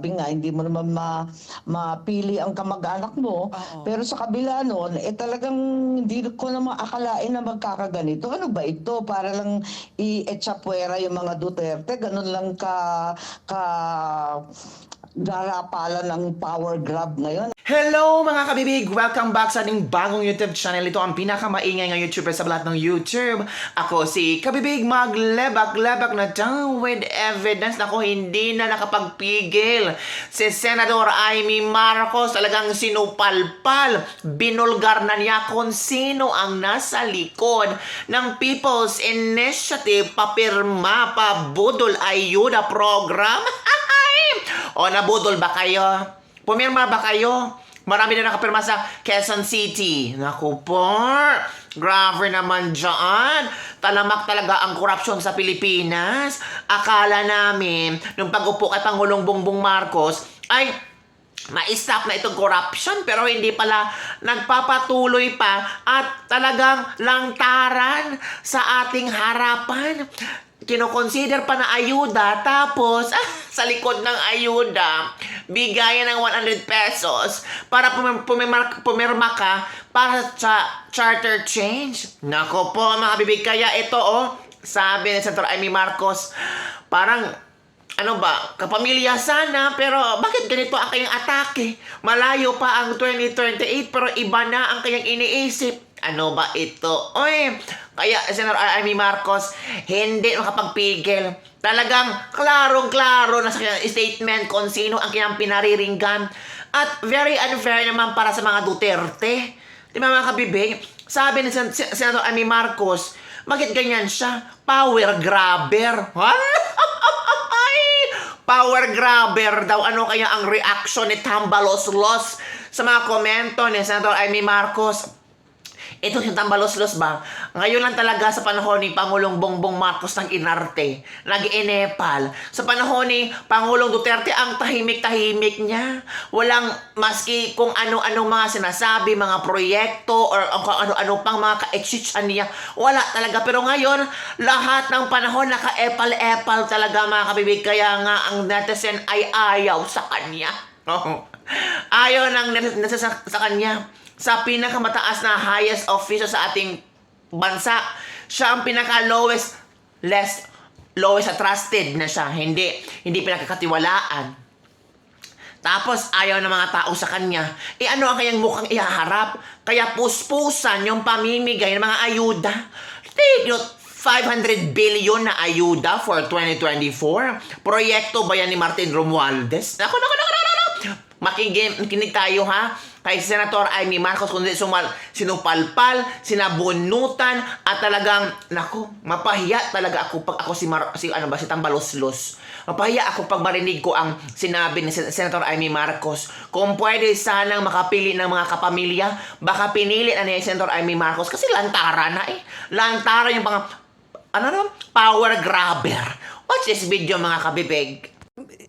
Sabi nga, hindi mo naman mapili ang kamag-anak mo. Oo. Pero sa kabila nun, talagang hindi ko naman akalain na magkakaganito. Ano ba ito? Para lang i-etsapuera yung mga Duterte. Ganun lang ka garapalan ng power grab ngayon. Hello mga kabibig! Welcome back sa ating bagong YouTube channel. Ito ang pinakamaingay ng YouTuber sa lahat ng YouTube. Ako si Kabibig, maglebak-lebak na down with evidence. Ako hindi na nakapagpigil. Si Senador Amy Marcos talagang sinupalpal. Binulgar na niya kung sino ang nasa likod ng People's Initiative papirma pabudol ayuda program. O nabudol ba kayo? Pumirma ba kayo? Marami na nakapirma sa Quezon City. Naku po, grabe naman dyan. Talamak talaga ang korupsyon sa Pilipinas. Akala namin, nung pag-upo kay Pangulong Bongbong Marcos, ay ma-stop na itong corruption, pero hindi pala, nagpapatuloy pa at talagang lantaran sa ating harapan. Kinoconsider pa na ayuda, tapos sa likod ng ayuda, bigayan ng 100 pesos para pumirma ka para sa charter change. Nako po mga bibig, kaya ito sabi ni Senator Amy Marcos, parang ano ba, kapamilya sana, pero bakit ganito ang kanyang atake? Malayo pa ang 2028 pero iba na ang kanyang iniisip. Ano ba ito? Oy, kaya Senator Amy Marcos hindi makapagpigil. Talagang klarong-klaro na sa kanyang statement kung sino ang kanyang pinariringgan. At very unfair naman para sa mga Duterte. Di ba mga kabibig? Sabi ni Senator Amy Marcos, bakit ganyan siya? Power grabber. Power grabber daw. Ano kaya ang reaction ni Tambaloslos sa mga komento ni Senator Amy Marcos? Ito yung Tambaloslos ba? Ngayon lang talaga sa panahon ni Pangulong Bongbong Marcos ng inarte, nag-inepal. Sa panahon ni Pangulong Duterte, ang tahimik-tahimik niya. Walang maski kung ano-ano mga sinasabi, mga proyekto, or kung ano-ano pang mga ka-exichan niya. Wala talaga. Pero ngayon, lahat ng panahon naka-epal-epal talaga mga kabibig. Kaya nga ang netizen ay ayaw sa kanya. Ayaw ng netizen sa kanya. Sa pinakamataas na highest official sa ating bansa, siya ang pinaka-lowest na trusted na siya. Hindi pinakakatiwalaan. Tapos, ayaw ng mga tao sa kanya. Ano ang kanyang mukhang ihaharap? Kaya puspusan yung pamimigay ng mga ayuda. Take note, 500 billion na ayuda for 2024. Proyekto ba yan ni Martin Romualdez? Naku. Makinig tayo ha. Kay Senator Amy Marcos, kundi sinupalpal, sinabunutan, at talagang, naku, mapahiya talaga ako pag ako si Tambaloslos. Mapahiya ako pag marinig ko ang sinabi ni Senator Amy Marcos. Kung pwede sanang makapili ng mga kapamilya, baka pinili na ni Senator Amy Marcos kasi lantara na Lantara yung power grabber. Watch this video mga kabibig.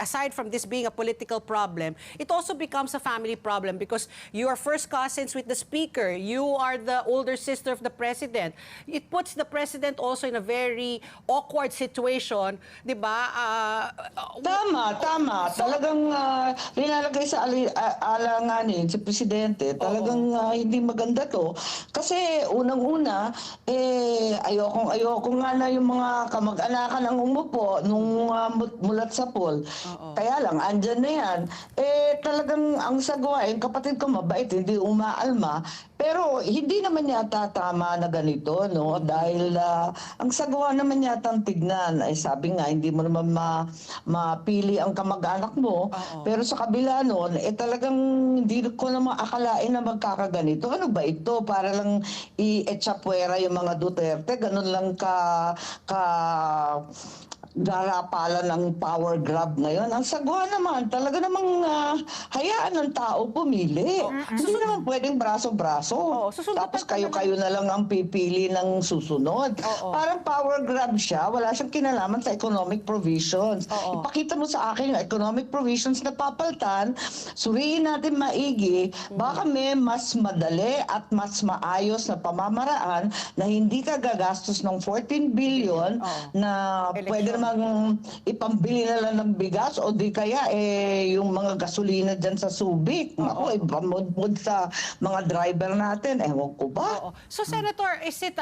Aside from this being a political problem, it also becomes a family problem because you are first cousins with the speaker. You are the older sister of the president. It puts the president also in a very awkward situation, di ba? Tama. Talagang linalagay sa alanganin si Presidente. Talagang hindi maganda to. Kasi unang-una, ayoko nga na yung mga kamag-anakan ang umupo nung mulat sa poll. Kaya lang, andyan na yan. Talagang ang sagwain, kapatid ko mabait, hindi umaalma. Pero hindi naman yata tama na ganito, no? Dahil ang sagwa naman yata ang tignan. Ay sabi nga, hindi mo naman mapili ang kamag-anak mo. Pero sa kabila nun, talagang hindi ko naman akalain na magkakaganito. Ano ba ito? Para lang i-etsapuera yung mga Duterte. Ganun lang garapalan ng power grab ngayon. Ang sagwa naman, talaga namang hayaan ng tao pumili. Hindi naman pwedeng braso-braso. Tapos kayo-kayo na lang ang pipili ng susunod. Parang power grab siya, wala siyang kinalaman sa economic provisions. Ipakita mo sa akin yung economic provisions na papaltan, suriin natin maigi, baka may mas madali at mas maayos na pamamaraan na hindi ka gagastos ng 14 billion na pwede namang ipambili na lang ng bigas o di kaya yung mga gasolina dyan sa Subic. Ako, ipamudmud sa mga driver natin. Ewan ko ba? Oo. So, Senator, is it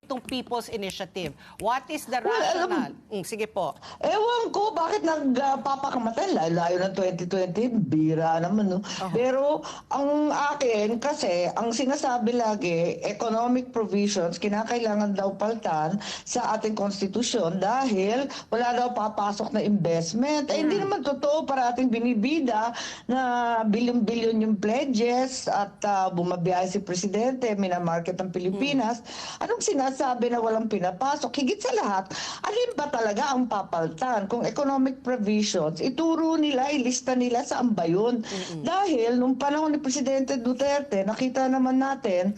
itong People's Initiative? What is the Well, rationale? Sige po. Ewan ko, bakit nagpapakamatay? Layo ng 2020, bira naman, no? Pero ang akin, kasi, ang sinasabi lagi, economic provisions, kinakailangan daw paltan sa ating konstitusyon dahil wala daw papasok na investment. Hindi naman totoo, para ating binibida na bilyon-bilyon yung pledges at bumabiyahe si Presidente, minamarket ang Pilipinas. Anong sinasabi na walang pinapasok? Higit sa lahat, alin ba talaga ang papaltan? Kung economic provisions, ituro nila, ilista nila saan ba yun? Dahil nung panahon ni Presidente Duterte, nakita naman natin,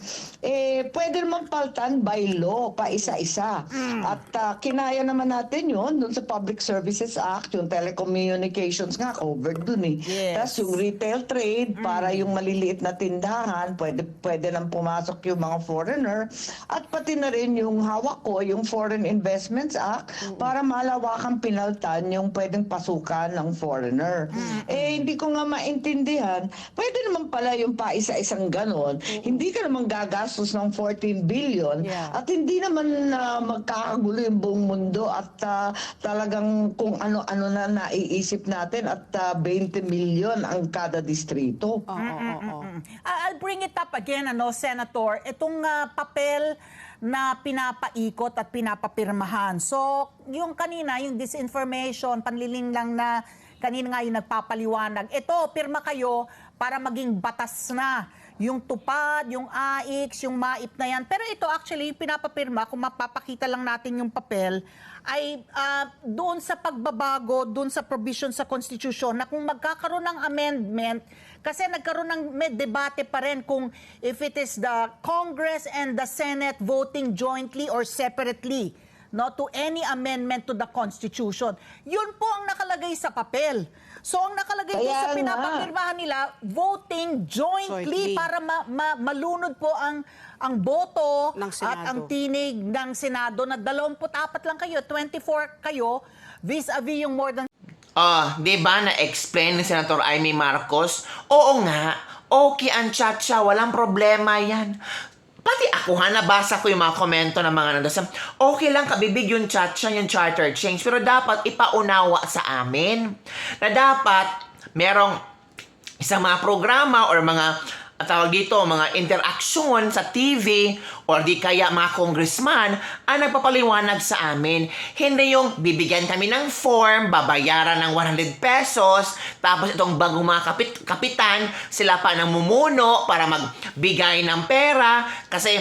pwede naman paltan by law, pa isa-isa. At kinaya naman natin yun dun sa Public Services Act, yung telecommunications nga, covered dun eh. Yes. Tapos yung retail trade, para yung maliliit na tindahan, pwede nang pumasok yung mga foreigner. At pati na rin yung hawak ko, yung Foreign Investments Act, para malawakang pinaltan yung pwedeng pasukan ng foreigner. Hindi ko nga maintindihan, pwede naman pala yung paisa-isang ganon. Hindi ka naman gagastos ng 14 billion Yeah. at hindi naman magkakagulo yung buong mundo at talagang kung ano-ano na naiisip natin at 20 million ang kada distrito. I'll bring it up again, Senator. Itong papel na pinapaikot at pinapapirmahan. So, yung kanina, yung disinformation, panliling lang na kanina nga yung nagpapaliwanag. Ito, pirma kayo para maging batas na. Yung tupad, yung AIX, yung MAIP na yan. Pero ito actually, yung pinapapirma, kung mapapakita lang natin yung papel, ay doon sa pagbabago, doon sa provision sa Constitution, na kung magkakaroon ng amendment, kasi nagkaroon ng may debate pa rin kung if it is the Congress and the Senate voting jointly or separately, no, to any amendment to the Constitution. Yun po ang nakalagay sa papel. So ang nakalagay Kaya doon sa nga. pinapapirmahan nila, voting jointly, Jointly. para malunod po ang boto Ng at Senado. ang tinig ng Senado na 24 lang kayo, 24 kayo, vis-a-vis yung more than Di ba na-explain ni Senator Amy Marcos? Oo nga, okay ang chat-chat, walang problema yan. Pati ako nabasa ko yung mga komento ng mga nandun. Okay lang kabibig yung chat-chat, yung charter change, pero dapat ipaunawa sa amin na dapat merong isang mga programa or mga tawag dito, mga interaksyon sa TV or di kaya mga congressman ang nagpapaliwanag sa amin. Hindi yung bibigyan kami ng form, babayaran ng 100 pesos, tapos itong bagong mga kapitan, sila pa nang mumuno para magbigay ng pera kasi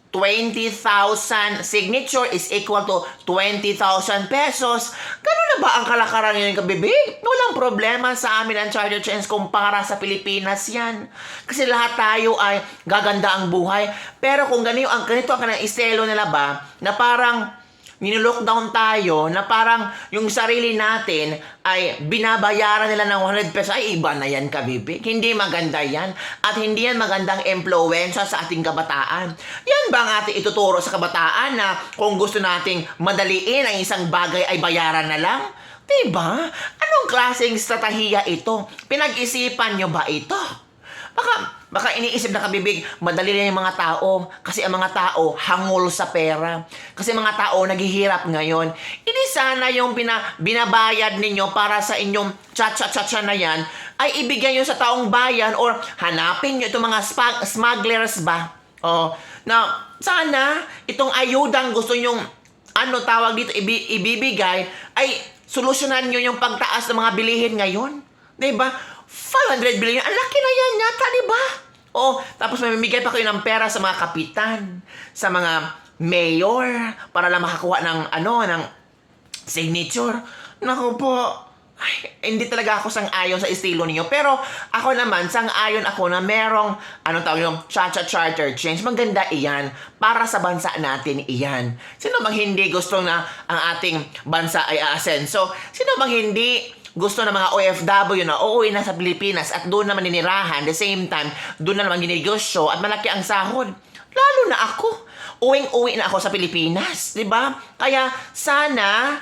20,000 signature is equal to 20,000 pesos. Ganun na ba ang kalakaran ngayon, kabibig? Walang problema sa amin ang charter change kumpara sa Pilipinas yan. Kasi lahat tayo ay gaganda ang buhay. Pero kung ganito ang kanang estilo nila ba, na parang ninilockdown tayo, na parang yung sarili natin ay binabayaran nila ng 100 pesos, ay iba na yan, kabibig. Hindi maganda yan. At hindi yan magandang impluwensya sa ating kabataan. Yan ba ang ating ituturo sa kabataan na kung gusto nating madaliin ang isang bagay ay bayaran na lang? Diba? Anong klaseng estratehiya ito? Pinag-isipan nyo ba ito? Baka iniisip na kabibig, madali lang yung mga tao kasi ang mga tao hangol sa pera. Kasi mga tao naghihirap ngayon. Hindi sana yung binabayad ninyo para sa inyong chat-chat-chat na yan ay ibigay nyo sa taong bayan or hanapin nyo itong mga smugglers ba? Na sana itong ayudang gusto nyong tawag dito ibibigay ay solusyonan nyo yung pagtaas ng mga bilihin ngayon. Diba? 500 billion, ang laki na yan yata, diba? Tapos mamimigay pa kayo ng pera sa mga kapitan, sa mga mayor, para lang makakuha ng signature. Naku po, hindi talaga ako sang-ayon sa estilo niyo. Pero ako naman, sang-ayon ako na merong, charter change. Maganda iyan. Para sa bansa natin iyan. Sino bang hindi gusto na ang ating bansa ay aasenso? Sino bang hindi gusto ng mga OFW na uuwi na sa Pilipinas at doon naman ninirahan, the same time, doon na naman ginegosyo at malaki ang sahod? Lalo na ako. Uwing-uwi na ako sa Pilipinas, di ba? Kaya sana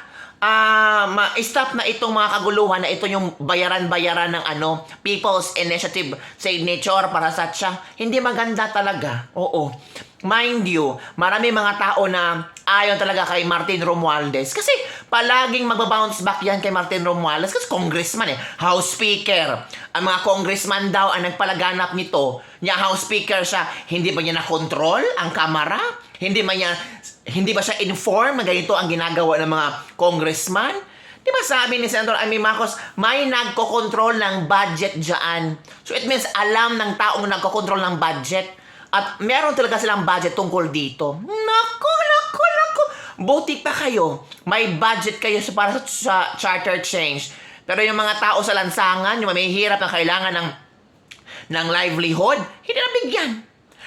stop na itong mga kaguluhan na ito yung bayaran-bayaran ng People's Initiative signature para sa siya. Hindi maganda talaga. Oo. Mind you, marami mga tao na ayaw talaga kay Martin Romualdez kasi palaging magbabounce back yan kay Martin Romualdez kasi congressman House Speaker. Ang mga congressman daw ang nagpalaganap nito. House Speaker siya, hindi ba niya na-control ang kamara? Hindi ba siya inform na ganito ang ginagawa ng mga congressman? Di ba sabi ni Senator Amy Marcos, may nagkokontrol ng budget dyan. So it means alam ng taong nagkokontrol ng budget. At meron talaga silang budget tungkol dito. Naku. Buti pa kayo. May budget kayo para sa charter change. Pero yung mga tao sa lansangan, yung may hirap na kailangan ng livelihood, hindi na bigyan.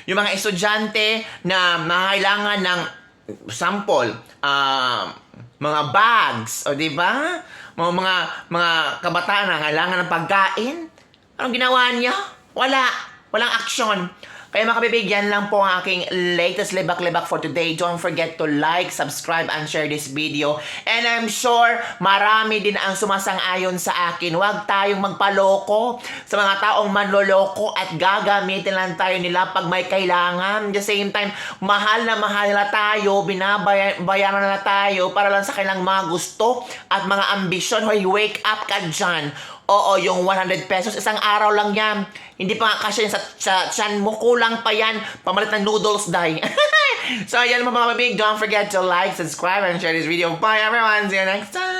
Yung mga estudyante na kailangan ng sample, mga bags, o di ba? Mga kabataan na kailangan ng pagkain. Anong ginawa niya? Walang aksyon. Kaya mga kabibig, yan lang po ang aking latest lebak-lebak for today. Don't forget to like, subscribe, and share this video. And I'm sure marami din ang sumasang-ayon sa akin. Huwag tayong magpaloko sa mga taong manloloko at gagamitin lang tayo nila pag may kailangan. At the same time, mahal na tayo, binabayaran na tayo para lang sa kanilang mga gusto at mga ambisyon. Hoy, wake up ka dyan. Oo, yung 100 pesos, isang araw lang yan. Hindi pa nga kasya sa tiyan mo. Kulang pa yan. Pamalit ng noodles, day. So, yan mga big. Don't forget to like, subscribe, and share this video. Bye, everyone. See you next time.